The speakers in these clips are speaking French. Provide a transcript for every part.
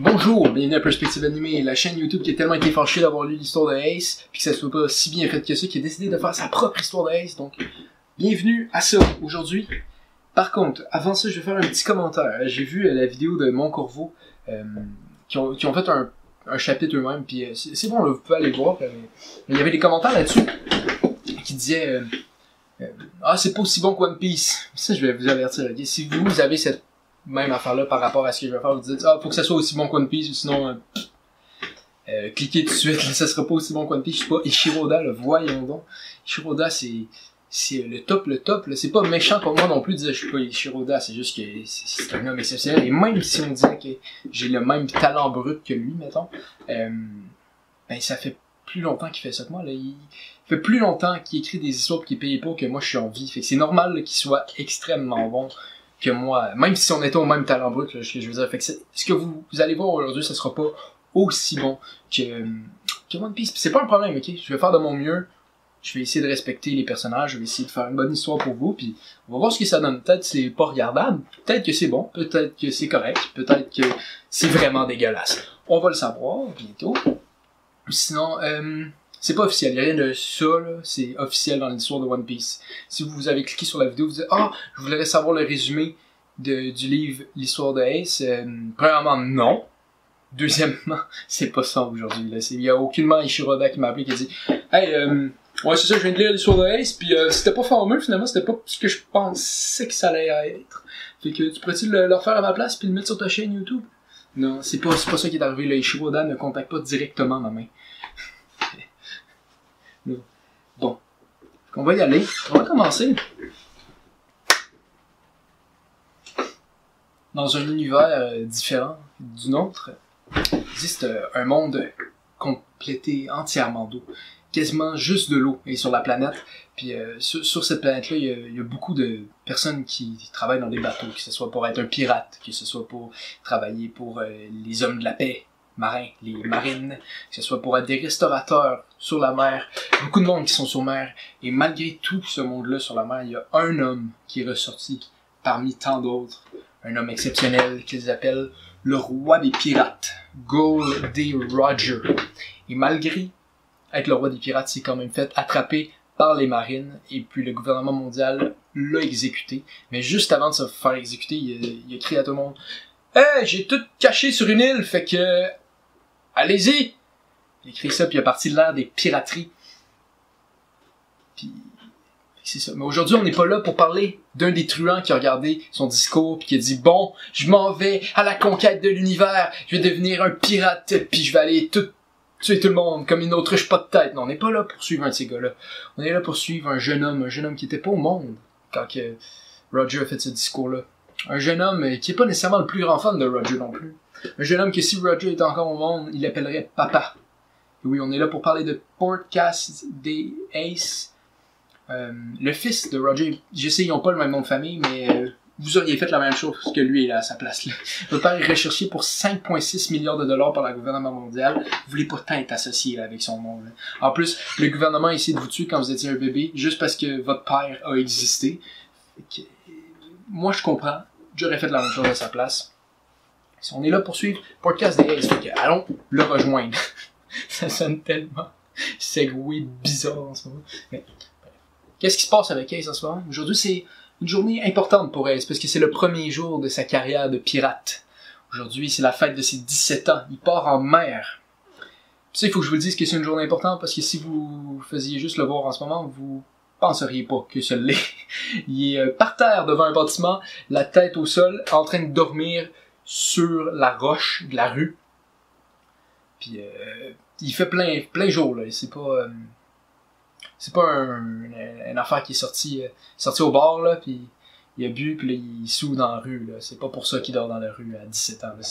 Bonjour, bienvenue à Perspective Animée, la chaîne YouTube qui a tellement été fâchée d'avoir lu l'histoire de Ace, puis que ça soit pas si bien fait que ça, qui a décidé de faire sa propre histoire de Ace, donc bienvenue à ça aujourd'hui. Par contre, avant ça, je vais faire un petit commentaire. J'ai vu la vidéo de Mon Corvo, qui ont fait un chapitre eux-mêmes, puis c'est bon, là, vous pouvez aller voir, mais il y avait des commentaires là-dessus qui disaient ah, c'est pas aussi bon que One Piece. Ça, je vais vous avertir, ok? Si vous avez cette même affaire-là par rapport à ce que je vais faire, vous dites ah, faut que ça soit aussi bon que One Piece, ou sinon cliquez tout de suite, là, ça sera pas aussi bon que One Piece. Je sais pas, Ishiroda, là, voyons donc. Ishiroda, c'est le top, là. C'est pas méchant pour moi non plus de dire je suis pas Ishiroda, c'est juste que c'est un homme exceptionnel, et même si on disait que j'ai le même talent brut que lui, mettons, ben ça fait plus longtemps qu'il fait ça que moi, là. Il fait plus longtemps qu'il écrit des histoires pis qu'il paye pas que moi je suis en vie. Fait que c'est normal là, qu'il soit extrêmement bon que moi, même si on était au même talent brut, là, ce que je veux dire. Fait que ce que vous allez voir aujourd'hui, ça sera pas aussi bon que One Piece. Pis c'est pas un problème, ok? Je vais faire de mon mieux. Je vais essayer de respecter les personnages, je vais essayer de faire une bonne histoire pour vous, puis on va voir ce que ça donne. Peut-être que c'est pas regardable, peut-être que c'est bon, peut-être que c'est correct, peut-être que c'est vraiment dégueulasse. On va le savoir bientôt. Sinon, c'est pas officiel, il y a rien de ça, là, c'est officiel dans l'histoire de One Piece. Si vous avez cliqué sur la vidéo, vous dites « Ah, je voudrais savoir le résumé du livre L'histoire de Ace », premièrement, non. Deuxièmement, c'est pas ça aujourd'hui, là. Il y a aucunement Ishiroda qui m'a appelé qui a dit « Hey, ouais, c'est ça, je viens de lire l'histoire de Ace, puis c'était pas fameux, finalement, c'était pas ce que je pensais que ça allait être. Fait que tu pourrais-tu le refaire à ma place, puis le mettre sur ta chaîne YouTube? » Non, c'est pas ça qui est arrivé, là. Ishiroda ne contacte pas directement ma main. Bon, on va y aller. On va commencer. Dans un univers différent du nôtre, existe un monde complété entièrement d'eau. Quasiment juste de l'eau et sur la planète. Puis sur cette planète-là, il y a beaucoup de personnes qui travaillent dans des bateaux, que ce soit pour être un pirate, que ce soit pour travailler pour les hommes de la paix, marins, les marines, que ce soit pour être des restaurateurs sur la mer, beaucoup de monde qui sont sur mer, et malgré tout ce monde-là sur la mer, il y a un homme qui est ressorti parmi tant d'autres, un homme exceptionnel qu'ils appellent le roi des pirates, Gol D. Roger. Et malgré être le roi des pirates, c'est quand même fait attraper par les marines, et puis le gouvernement mondial l'a exécuté. Mais juste avant de se faire exécuter, il a crié à tout le monde « Hey, j'ai tout caché sur une île, fait que allez-y! » Il a écrit ça, puis il a parti de l'ère des pirateries. Puis c'est ça. Mais aujourd'hui, on n'est pas là pour parler d'un des truands qui a regardé son discours puis qui a dit « Bon, je m'en vais à la conquête de l'univers, je vais devenir un pirate, puis je vais aller tuer tout le monde comme une autruche pas de tête. » Non, on n'est pas là pour suivre un de ces gars-là. On est là pour suivre un jeune homme qui était pas au monde quand que Roger a fait ce discours-là. Un jeune homme qui est pas nécessairement le plus grand fan de Roger non plus. Un jeune homme que si Roger était encore au monde, il l'appellerait papa. Et oui, on est là pour parler de Portgas des Ace. Le fils de Roger, je sais, ils n'ont pas le même nom de famille, mais vous auriez fait la même chose que lui là, à sa place. Là. Le père est recherché pour 5,6 milliards de dollars par le gouvernement mondial. Vous voulez pas tant être associé là, avec son nom. Là. En plus, le gouvernement a essayé de vous tuer quand vous étiez un bébé, juste parce que votre père a existé. Moi, je comprends. J'aurais fait la même chose à sa place. Si on est là pour suivre Podcast des Ace, allons le rejoindre. Ça sonne tellement segway bizarre en ce moment. Mais, qu'est-ce qui se passe avec Ace en ce moment? Aujourd'hui, c'est une journée importante pour Ace, parce que c'est le premier jour de sa carrière de pirate. Aujourd'hui, c'est la fête de ses 17 ans. Il part en mer. Puis ça, il faut que je vous dise que c'est une journée importante, parce que si vous faisiez juste le voir en ce moment, vous penseriez pas que ce l'est. Il est par terre devant un bâtiment, la tête au sol, en train de dormir sur la roche de la rue. Puis il fait plein jour là, c'est pas une affaire qui est sortie au bar là, puis il a bu puis là, il soûle dans la rue là, c'est pas pour ça qu'il dort dans la rue à 17 ans là,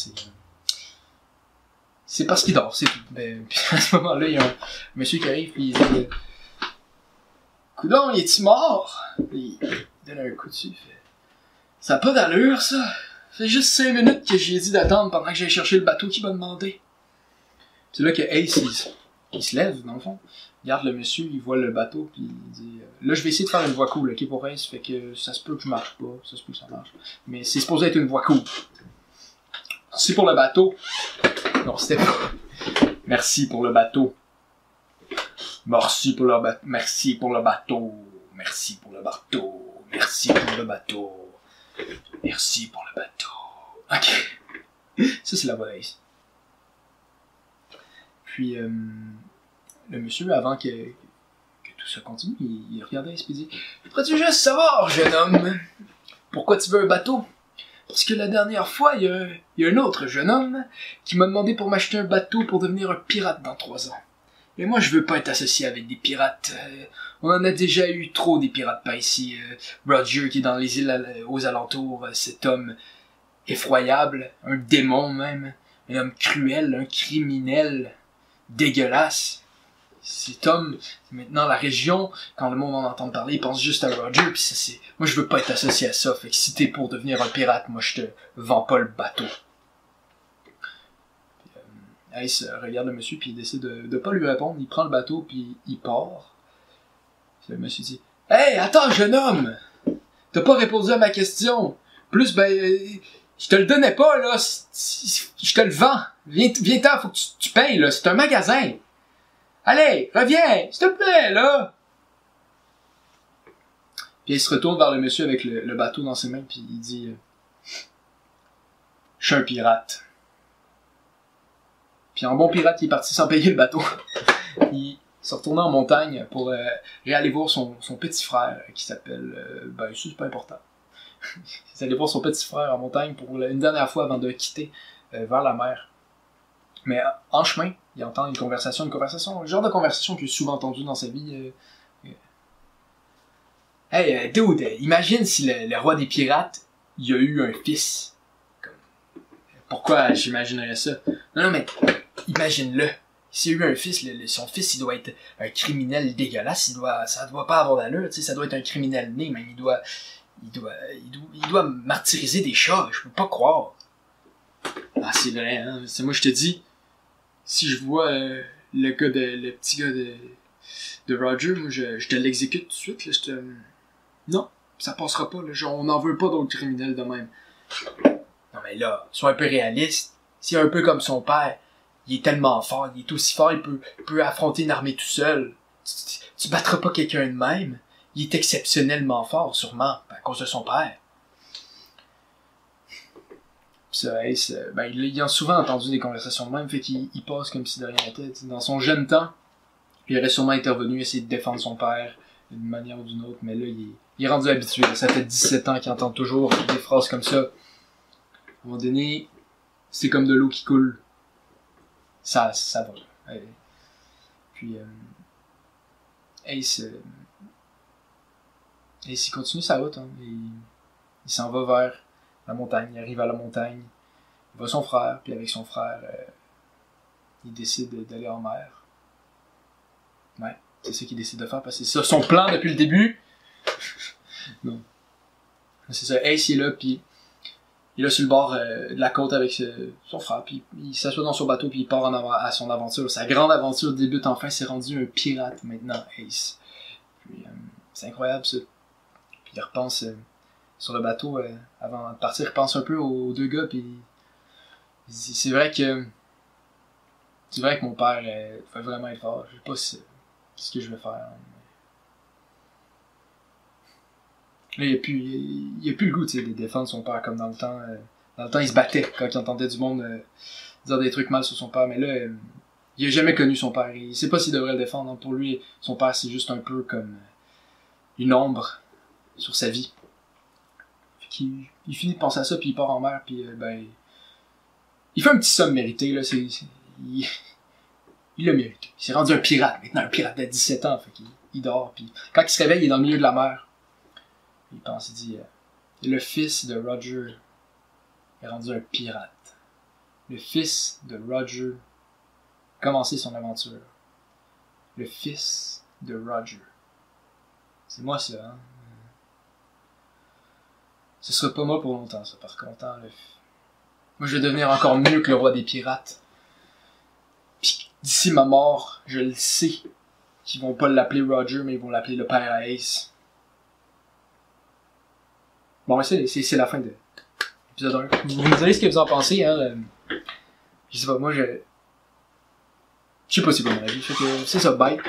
c'est parce qu'il dort, c'est tout. Ben, puis à ce moment-là, il y a un monsieur qui arrive puis il dit coudonc, il est-tu mort? Puis il donne un coup dessus, il fait ça a pas d'allure ça. Ça fait juste 5 minutes que j'ai dit d'attendre pendant que j'allais chercher le bateau qu'il m'a demandé. C'est là que Ace, il se lève, dans le fond. Il regarde le monsieur, il voit le bateau, puis il dit là, je vais essayer de faire une voix cool, ok, pour Ace, fait que ça se peut que je marche pas, ça se peut que ça marche. Mais c'est supposé être une voix cool. C'est pour le bateau. Non, c'était pas. Merci pour le bateau. Merci pour le bateau. Merci pour le bateau. Merci pour le bateau. Merci pour le bateau. Merci pour le bateau. Ok. Ça, c'est la voix d'Ace. Puis, le monsieur, avant que tout ça continue, il regardait Ace et il dit « Pourrais-tu juste savoir, jeune homme, pourquoi tu veux un bateau? Parce que la dernière fois, il y a un autre jeune homme qui m'a demandé pour m'acheter un bateau pour devenir un pirate dans 3 ans. Et moi, je veux pas être associé avec des pirates. On en a déjà eu trop des pirates par ici. Roger, qui est dans les îles aux alentours, cet homme effroyable, un démon même, un homme cruel, un criminel dégueulasse. Cet homme, maintenant la région, quand le monde en entend parler, il pense juste à Roger, puis ça c'est... Moi je veux pas être associé à ça, fait que si t'es pour devenir un pirate, moi je te vends pas le bateau. Puis, Ace regarde le monsieur, puis il décide de pas lui répondre, il prend le bateau, puis il part. Puis le monsieur dit « Hey, attends jeune homme! T'as pas répondu à ma question! Plus, je te le donnais pas, là, je te le vends! Viens-t'en, faut que tu payes, là, c'est un magasin! Allez, reviens, s'il te plaît, là! » Puis il se retourne vers le monsieur avec le bateau dans ses mains, puis il dit « Je suis un pirate. » Puis en bon pirate, il est parti sans payer le bateau. Il se retourna en montagne pour aller voir son petit frère, qui s'appelle... ça c'est pas important. Il allait voir son petit frère en montagne pour une dernière fois avant de quitter vers la mer. Mais en chemin, il entend une conversation, le genre de conversation qu'il a souvent entendu dans sa vie. Hey, dude, imagine si le roi des pirates, il a eu un fils. Pourquoi j'imaginerais ça? Non, mais imagine-le. S'il a eu un fils, son fils, il doit être un criminel dégueulasse, ça doit pas avoir d'allure, tu sais, ça doit être un criminel né, même, il doit martyriser des chats, je peux pas croire. Ah, c'est vrai, hein, c'est moi je te dis, si je vois le petit gars de Roger, moi je te l'exécute tout de suite, là, non, ça passera pas, là, on n'en veut pas d'autres criminels de même. Non mais là, sois un peu réaliste, s'il est un peu comme son père, il est tellement fort, il est aussi fort, il peut affronter une armée tout seul. Tu battras pas quelqu'un de même. Il est exceptionnellement fort, sûrement, à cause de son père. Pis ça, Ace, il a souvent entendu des conversations de même, fait qu'il passe comme si de rien n'était. Dans son jeune temps, il aurait sûrement intervenu, essayer de défendre son père d'une manière ou d'une autre, mais là, il est rendu habitué. Ça fait 17 ans qu'il entend toujours des phrases comme ça. À un moment donné, c'est comme de l'eau qui coule. Ça va. Puis, Ace il continue sa route, hein. Il s'en va vers la montagne, il arrive à la montagne, il voit son frère, puis avec son frère, il décide d'aller en mer. Ouais, c'est ça qu'il décide de faire, parce que c'est ça son plan depuis le début. Non. C'est ça, Ace il est là, puis il est là sur le bord de la côte avec son frère, puis il s'assoit dans son bateau, puis il part à son aventure. Sa grande aventure débute enfin, c'est rendu un pirate maintenant, Ace. Puis c'est incroyable ça. Puis il repense sur le bateau, avant de partir, il repense un peu aux 2 gars, puis c'est vrai que mon père va vraiment être fort. Je sais pas ce que je vais faire. Là, il a plus le goût de défendre son père comme dans le temps. Dans le temps, il se battait quand il entendait du monde dire des trucs mal sur son père, mais là, il a jamais connu son père. Il sait pas s'il devrait le défendre. Donc pour lui, son père, c'est juste un peu comme une ombre sur sa vie. Il finit de penser à ça, puis il part en mer, puis il fait un petit somme mérité, là. Il l'a mérité. Il s'est rendu un pirate, maintenant un pirate de 17 ans, fait qu'il dort, puis quand il se réveille, il est dans le milieu de la mer. Il pense, il dit, le fils de Roger est rendu un pirate. Le fils de Roger a commencé son aventure. Le fils de Roger. C'est moi ça, hein. Ce sera pas moi pour longtemps, ça, par contre. Hein, moi, je vais devenir encore mieux que le roi des pirates. Puis d'ici ma mort, je le sais qu'ils vont pas l'appeler Roger, mais ils vont l'appeler le père à Ace. Bon, c'est la fin de l'épisode 1. Vous me direz ce que vous en pensez, hein. Je sais pas, moi je sais pas c'est quoi mon avis. Fait que c'est ça, bye.